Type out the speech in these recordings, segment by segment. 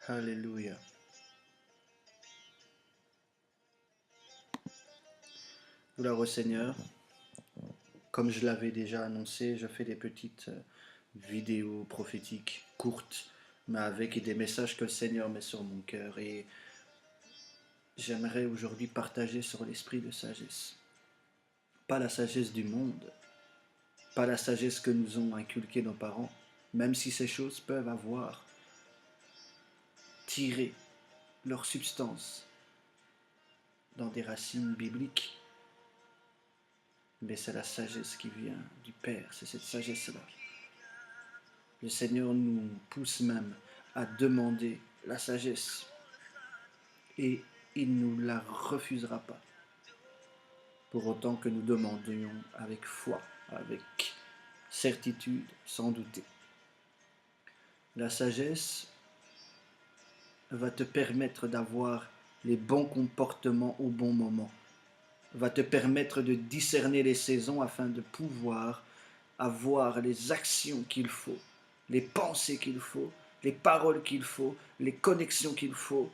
Alléluia. Gloire au Seigneur. Comme je l'avais déjà annoncé, je fais des petites vidéos prophétiques courtes, mais avec des messages que le Seigneur met sur mon cœur. Et j'aimerais aujourd'hui partager sur l'esprit de sagesse. Pas la sagesse du monde, pas la sagesse que nous ont inculquée nos parents, même si ces choses peuvent avoir tiré leur substance dans des racines bibliques. Mais c'est la sagesse qui vient du Père, c'est cette sagesse-là. Le Seigneur nous pousse même à demander la sagesse et il ne nous la refusera pas. Pour autant que nous demandions avec foi, avec certitude, sans douter. La sagesse va te permettre d'avoir les bons comportements au bon moment, va te permettre de discerner les saisons afin de pouvoir avoir les actions qu'il faut, les pensées qu'il faut, les paroles qu'il faut, les connexions qu'il faut,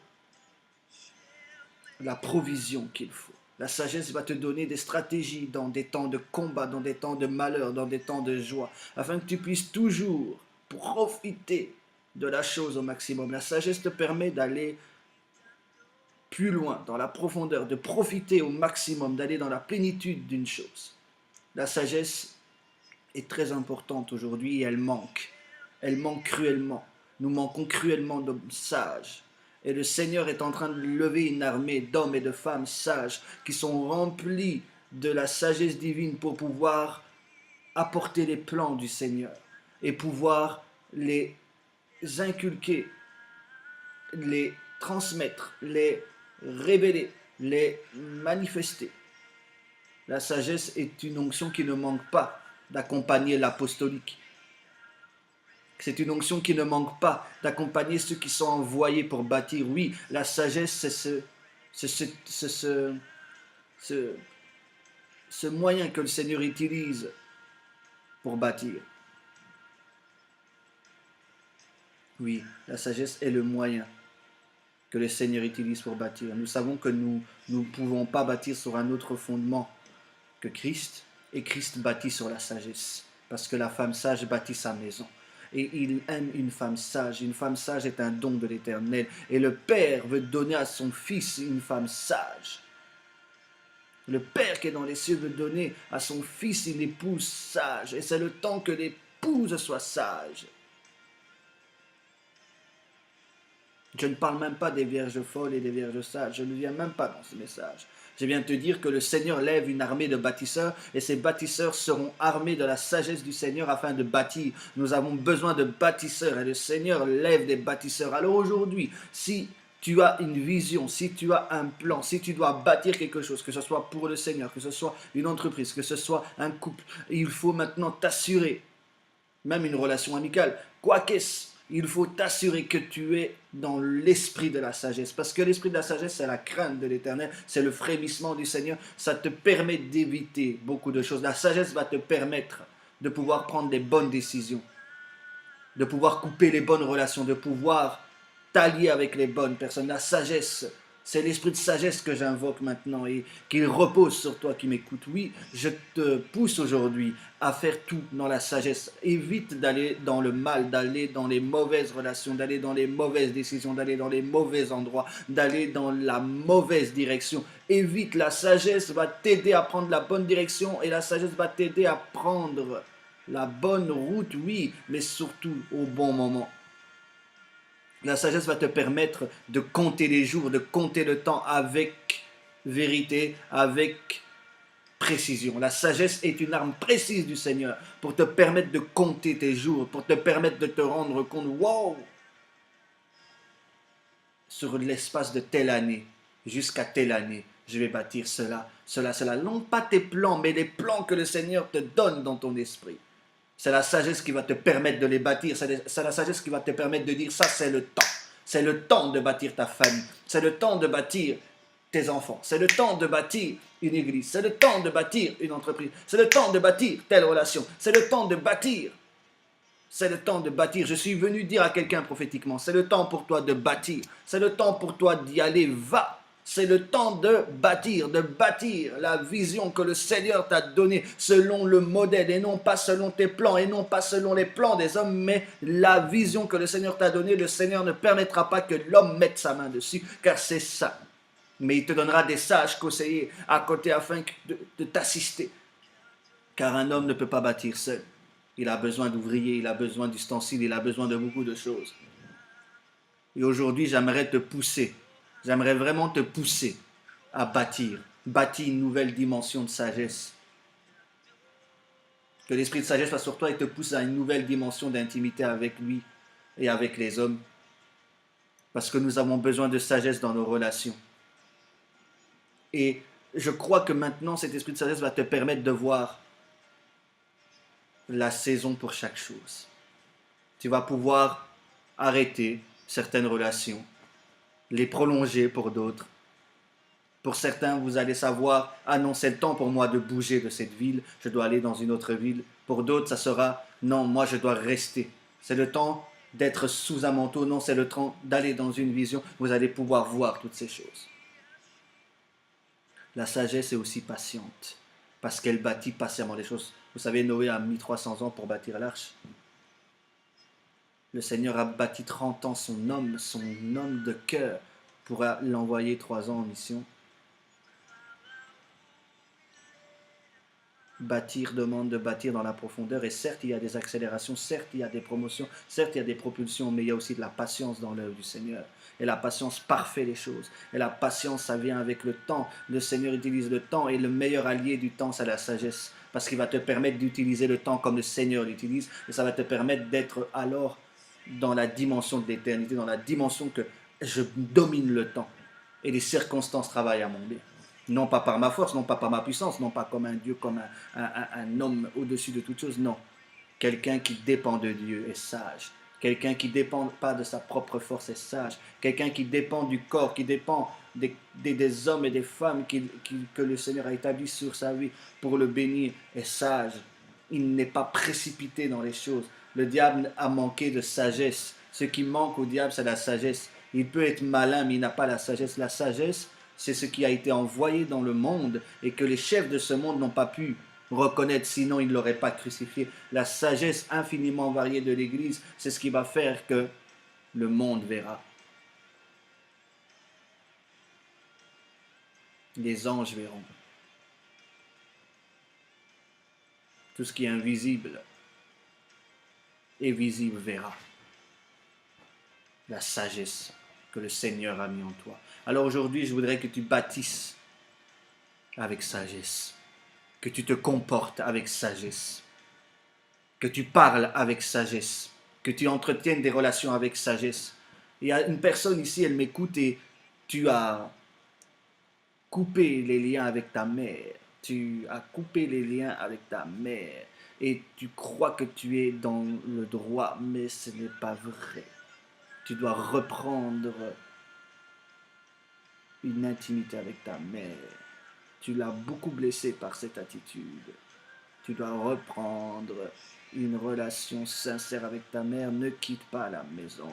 la provision qu'il faut. La sagesse va te donner des stratégies dans des temps de combat, dans des temps de malheur, dans des temps de joie, afin que tu puisses toujours profiter de la chose au maximum. La sagesse te permet d'aller plus loin, dans la profondeur, de profiter au maximum, d'aller dans la plénitude d'une chose. La sagesse est très importante aujourd'hui et elle manque. Elle manque cruellement. Nous manquons cruellement d'hommes sages. Et le Seigneur est en train de lever une armée d'hommes et de femmes sages qui sont remplis de la sagesse divine pour pouvoir apporter les plans du Seigneur et pouvoir les inculquer, les transmettre, les révéler, les manifester. La sagesse est une onction qui ne manque pas d'accompagner l'apostolique. C'est une onction qui ne manque pas d'accompagner ceux qui sont envoyés pour bâtir. Oui, la sagesse, c'est ce moyen que le Seigneur utilise pour bâtir. Oui, la sagesse est le moyen que le Seigneur utilise pour bâtir. Nous savons que nous ne pouvons pas bâtir sur un autre fondement que Christ, et Christ bâtit sur la sagesse, parce que la femme sage bâtit sa maison. Et il aime une femme sage. Une femme sage est un don de l'Éternel. Et le Père veut donner à son Fils une femme sage. Le Père qui est dans les cieux veut donner à son Fils une épouse sage. Et c'est le temps que l'épouse soit sage. Je ne parle même pas des vierges folles et des vierges sages. Je ne viens même pas dans ce message. Je viens te dire que le Seigneur lève une armée de bâtisseurs et ces bâtisseurs seront armés de la sagesse du Seigneur afin de bâtir. Nous avons besoin de bâtisseurs et le Seigneur lève des bâtisseurs. Alors aujourd'hui, si tu as une vision, si tu as un plan, si tu dois bâtir quelque chose, que ce soit pour le Seigneur, que ce soit une entreprise, que ce soit un couple, il faut maintenant t'assurer, même une relation amicale, quoi qu'est-ce, il faut t'assurer que tu es dans l'esprit de la sagesse. Parce que l'esprit de la sagesse, c'est la crainte de l'Éternel, c'est le frémissement du Seigneur. Ça te permet d'éviter beaucoup de choses. La sagesse va te permettre de pouvoir prendre des bonnes décisions, de pouvoir couper les bonnes relations, de pouvoir t'allier avec les bonnes personnes. La sagesse, c'est l'esprit de sagesse que j'invoque maintenant et qu'il repose sur toi qui m'écoutes. Oui, je te pousse aujourd'hui à faire tout dans la sagesse. Évite d'aller dans le mal, d'aller dans les mauvaises relations, d'aller dans les mauvaises décisions, d'aller dans les mauvais endroits, d'aller dans la mauvaise direction. Évite, la sagesse va t'aider à prendre la bonne direction et la sagesse va t'aider à prendre la bonne route, oui, mais surtout au bon moment. La sagesse va te permettre de compter les jours, de compter le temps avec vérité, avec précision. La sagesse est une arme précise du Seigneur pour te permettre de compter tes jours, pour te permettre de te rendre compte, wow, sur l'espace de telle année, jusqu'à telle année, je vais bâtir cela, cela, cela. Non pas tes plans, mais les plans que le Seigneur te donne dans ton esprit. C'est la sagesse qui va te permettre de les bâtir. C'est la sagesse qui va te permettre de dire ça, c'est le temps. C'est le temps de bâtir ta famille. C'est le temps de bâtir tes enfants. C'est le temps de bâtir une église. C'est le temps de bâtir une entreprise. C'est le temps de bâtir telle relation. C'est le temps de bâtir C'est le temps de bâtir. Je suis venu dire à quelqu'un prophétiquement, c'est le temps pour toi de bâtir. C'est le temps pour toi d'y aller. Va. C'est le temps de bâtir la vision que le Seigneur t'a donnée selon le modèle et non pas selon tes plans et non pas selon les plans des hommes, mais la vision que le Seigneur t'a donnée. Le Seigneur ne permettra pas que l'homme mette sa main dessus, car c'est ça. Mais il te donnera des sages conseillers à côté afin de t'assister. Car un homme ne peut pas bâtir seul. Il a besoin d'ouvriers, il a besoin d'ustensiles, il a besoin de beaucoup de choses. Et aujourd'hui, j'aimerais te pousser. J'aimerais vraiment te pousser à bâtir une nouvelle dimension de sagesse. Que l'esprit de sagesse soit sur toi et te pousse à une nouvelle dimension d'intimité avec lui et avec les hommes. Parce que nous avons besoin de sagesse dans nos relations. Et je crois que maintenant, cet esprit de sagesse va te permettre de voir la saison pour chaque chose. Tu vas pouvoir arrêter certaines relations, les prolonger pour d'autres. Pour certains, vous allez savoir, ah non, c'est le temps pour moi de bouger de cette ville, je dois aller dans une autre ville. Pour d'autres, ça sera, non, moi je dois rester. C'est le temps d'être sous un manteau, non, c'est le temps d'aller dans une vision. Vous allez pouvoir voir toutes ces choses. La sagesse est aussi patiente, parce qu'elle bâtit patiemment les choses. Vous savez, Noé a mis 300 ans pour bâtir l'arche. Le Seigneur a bâti 30 ans son homme de cœur, pour l'envoyer 3 ans en mission. Bâtir demande de bâtir dans la profondeur, et certes il y a des accélérations, certes il y a des promotions, certes il y a des propulsions, mais il y a aussi de la patience dans l'œuvre du Seigneur. Et la patience parfait les choses. Et la patience, ça vient avec le temps. Le Seigneur utilise le temps, et le meilleur allié du temps, c'est la sagesse. Parce qu'il va te permettre d'utiliser le temps comme le Seigneur l'utilise, et ça va te permettre d'être alors dans la dimension de l'éternité, dans la dimension que je domine le temps. Et les circonstances travaillent à mon bien. Non pas par ma force, non pas par ma puissance, non pas comme un Dieu, comme un homme au-dessus de toute chose, non. Quelqu'un qui dépend de Dieu est sage. Quelqu'un qui ne dépend pas de sa propre force est sage. Quelqu'un qui dépend du corps, qui dépend des hommes et des femmes que le Seigneur a établis sur sa vie pour le bénir est sage. Il n'est pas précipité dans les choses. Le diable a manqué de sagesse. Ce qui manque au diable, c'est la sagesse. Il peut être malin, mais il n'a pas la sagesse. La sagesse, c'est ce qui a été envoyé dans le monde et que les chefs de ce monde n'ont pas pu reconnaître, sinon ils ne l'auraient pas crucifié. La sagesse infiniment variée de l'Église, c'est ce qui va faire que le monde verra. Les anges verront. Tout ce qui est invisible et visible verra. La sagesse que le Seigneur a mis en toi. Alors aujourd'hui, je voudrais que tu bâtisses avec sagesse, que tu te comportes avec sagesse, que tu parles avec sagesse, que tu entretiennes des relations avec sagesse. Il y a une personne ici, elle m'écoute et tu as coupé les liens avec ta mère, tu as coupé les liens avec ta mère et tu crois que tu es dans le droit, mais ce n'est pas vrai. Tu dois reprendre une intimité avec ta mère. Tu l'as beaucoup blessée par cette attitude. Tu dois reprendre une relation sincère avec ta mère. Ne quitte pas la maison.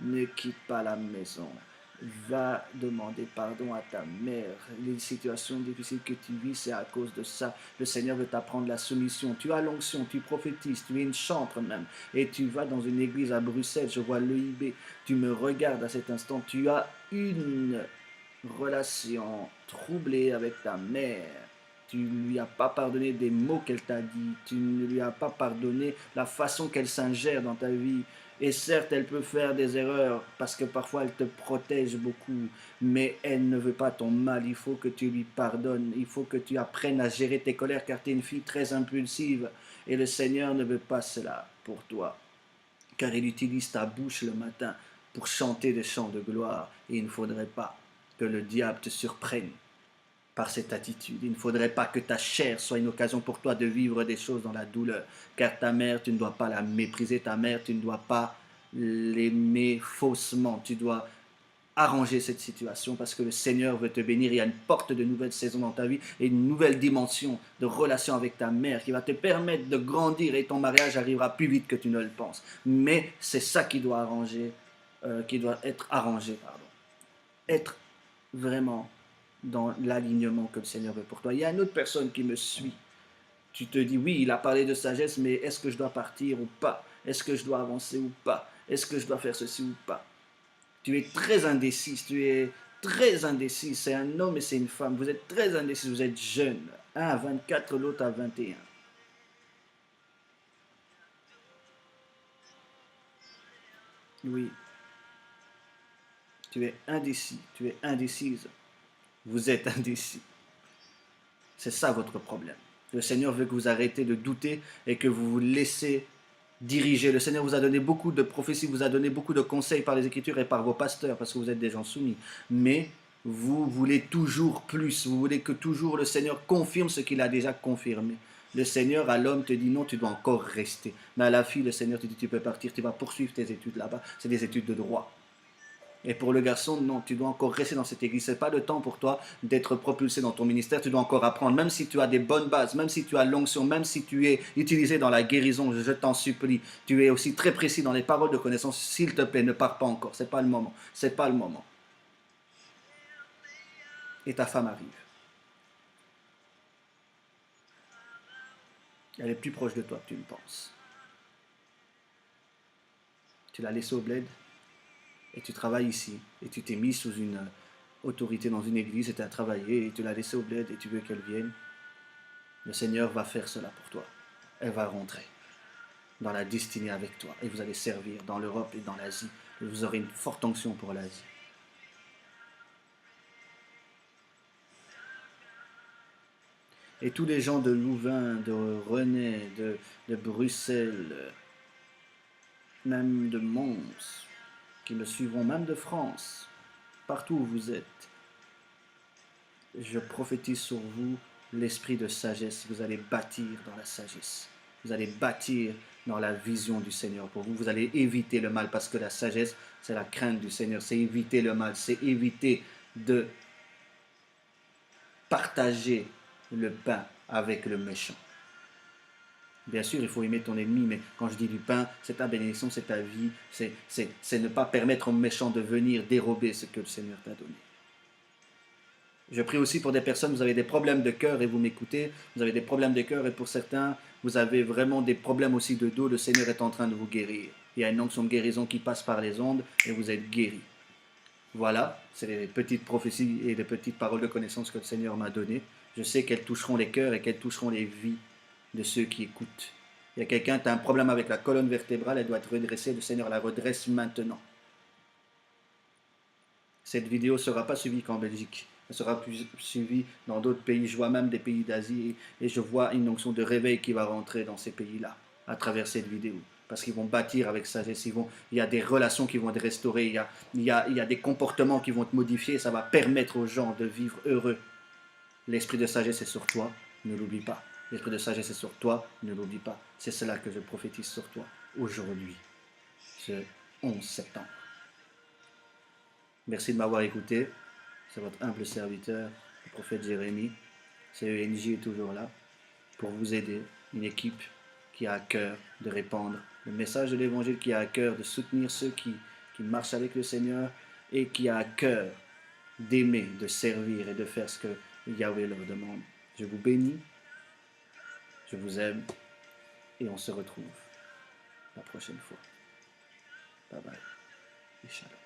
Ne quitte pas la maison. Va demander pardon à ta mère. Les situations difficiles que tu vis, c'est à cause de ça. Le Seigneur veut t'apprendre la soumission. Tu as l'onction, tu prophétises, tu es une chantre même. Et tu vas dans une église à Bruxelles, je vois l'EIB. Tu me regardes à cet instant. Tu as une relation troublée avec ta mère. Tu ne lui as pas pardonné des mots qu'elle t'a dit. Tu ne lui as pas pardonné la façon qu'elle s'ingère dans ta vie. Et certes, elle peut faire des erreurs parce que parfois elle te protège beaucoup, mais elle ne veut pas ton mal. Il faut que tu lui pardonnes. Il faut que tu apprennes à gérer tes colères car tu es une fille très impulsive. Et le Seigneur ne veut pas cela pour toi. Car il utilise ta bouche le matin pour chanter des chants de gloire. Et il ne faudrait pas que le diable te surprenne par cette attitude. Il ne faudrait pas que ta chair soit une occasion pour toi de vivre des choses dans la douleur. Car ta mère, tu ne dois pas la mépriser. Ta mère, tu ne dois pas l'aimer faussement. Tu dois arranger cette situation parce que le Seigneur veut te bénir. Il y a une porte de nouvelle saison dans ta vie et une nouvelle dimension de relation avec ta mère qui va te permettre de grandir et ton mariage arrivera plus vite que tu ne le penses. Mais c'est ça qui doit être arrangé, pardon. Être vraiment dans l'alignement que le Seigneur veut pour toi. Il y a une autre personne qui me suit. Tu te dis, oui, il a parlé de sagesse, mais est-ce que je dois partir ou pas? Est-ce que je dois avancer ou pas? Est-ce que je dois faire ceci ou pas? Tu es très indécis, tu es très indécis. C'est un homme et c'est une femme. Vous êtes très indécis, vous êtes jeunes. Un à 24, l'autre à 21. Oui, tu es indécis, tu es indécise. Vous êtes indécis. C'est ça votre problème. Le Seigneur veut que vous arrêtez de douter et que vous vous laissez diriger. Le Seigneur vous a donné beaucoup de prophéties, vous a donné beaucoup de conseils par les Écritures et par vos pasteurs, parce que vous êtes des gens soumis. Mais vous voulez toujours plus, vous voulez que toujours le Seigneur confirme ce qu'il a déjà confirmé. Le Seigneur à l'homme te dit non, tu dois encore rester. Mais à la fille, le Seigneur te dit tu peux partir, tu vas poursuivre tes études là-bas. C'est des études de droit. Et pour le garçon, non, tu dois encore rester dans cette église. Ce n'est pas le temps pour toi d'être propulsé dans ton ministère. Tu dois encore apprendre. Même si tu as des bonnes bases, même si tu as l'onction, même si tu es utilisé dans la guérison, je t'en supplie. Tu es aussi très précis dans les paroles de connaissance. S'il te plaît, ne pars pas encore. Ce n'est pas le moment. Ce n'est pas le moment. Et ta femme arrive. Elle est plus proche de toi que tu ne penses. Tu l'as laissée au bled et tu travailles ici. Et tu t'es mis sous une autorité dans une église et tu as travaillé et tu l'as laissée au bled et tu veux qu'elle vienne. Le Seigneur va faire cela pour toi. Elle va rentrer dans la destinée avec toi. Et vous allez servir dans l'Europe et dans l'Asie. Et vous aurez une forte onction pour l'Asie. Et tous les gens de Louvain, de René, de Bruxelles, même de Mons, qui me suivront, même de France, partout où vous êtes, je prophétise sur vous l'esprit de sagesse. Vous allez bâtir dans la sagesse. Vous allez bâtir dans la vision du Seigneur pour vous. Vous allez éviter le mal parce que la sagesse, c'est la crainte du Seigneur. C'est éviter le mal. C'est éviter de partager le pain avec le méchant. Bien sûr, il faut aimer ton ennemi, mais quand je dis du pain, c'est ta bénédiction, c'est ta vie. C'est ne pas permettre aux méchants de venir dérober ce que le Seigneur t'a donné. Je prie aussi pour des personnes, vous avez des problèmes de cœur et vous m'écoutez, vous avez des problèmes de cœur et pour certains, vous avez vraiment des problèmes aussi de dos, le Seigneur est en train de vous guérir. Il y a une onction de guérison qui passe par les ondes et vous êtes guéris. Voilà, c'est les petites prophéties et les petites paroles de connaissance que le Seigneur m'a données. Je sais qu'elles toucheront les cœurs et qu'elles toucheront les vies de ceux qui écoutent. Il y a quelqu'un qui a un problème avec la colonne vertébrale, elle doit être redressée, le Seigneur la redresse maintenant. Cette vidéo ne sera pas suivie qu'en Belgique. Elle sera suivie dans d'autres pays. Je vois même des pays d'Asie et je vois une onction de réveil qui va rentrer dans ces pays-là à travers cette vidéo. Parce qu'ils vont bâtir avec sagesse. Il y a des relations qui vont être restaurées. Il y a des comportements qui vont être modifiés. Ça va permettre aux gens de vivre heureux. L'esprit de sagesse est sur toi. Ne l'oublie pas. L'esprit de sagesse est sur toi. Ne l'oublie pas. C'est cela que je prophétise sur toi aujourd'hui, ce 11 septembre. Merci de m'avoir écouté. C'est votre humble serviteur, le prophète Jérémie. CENJ est toujours là pour vous aider. Une équipe qui a à cœur de répandre le message de l'Évangile, qui a à cœur de soutenir ceux qui marchent avec le Seigneur et qui a à cœur d'aimer, de servir et de faire ce que Yahweh leur demande. Je vous bénis, je vous aime et on se retrouve la prochaine fois. Bye bye et shalom.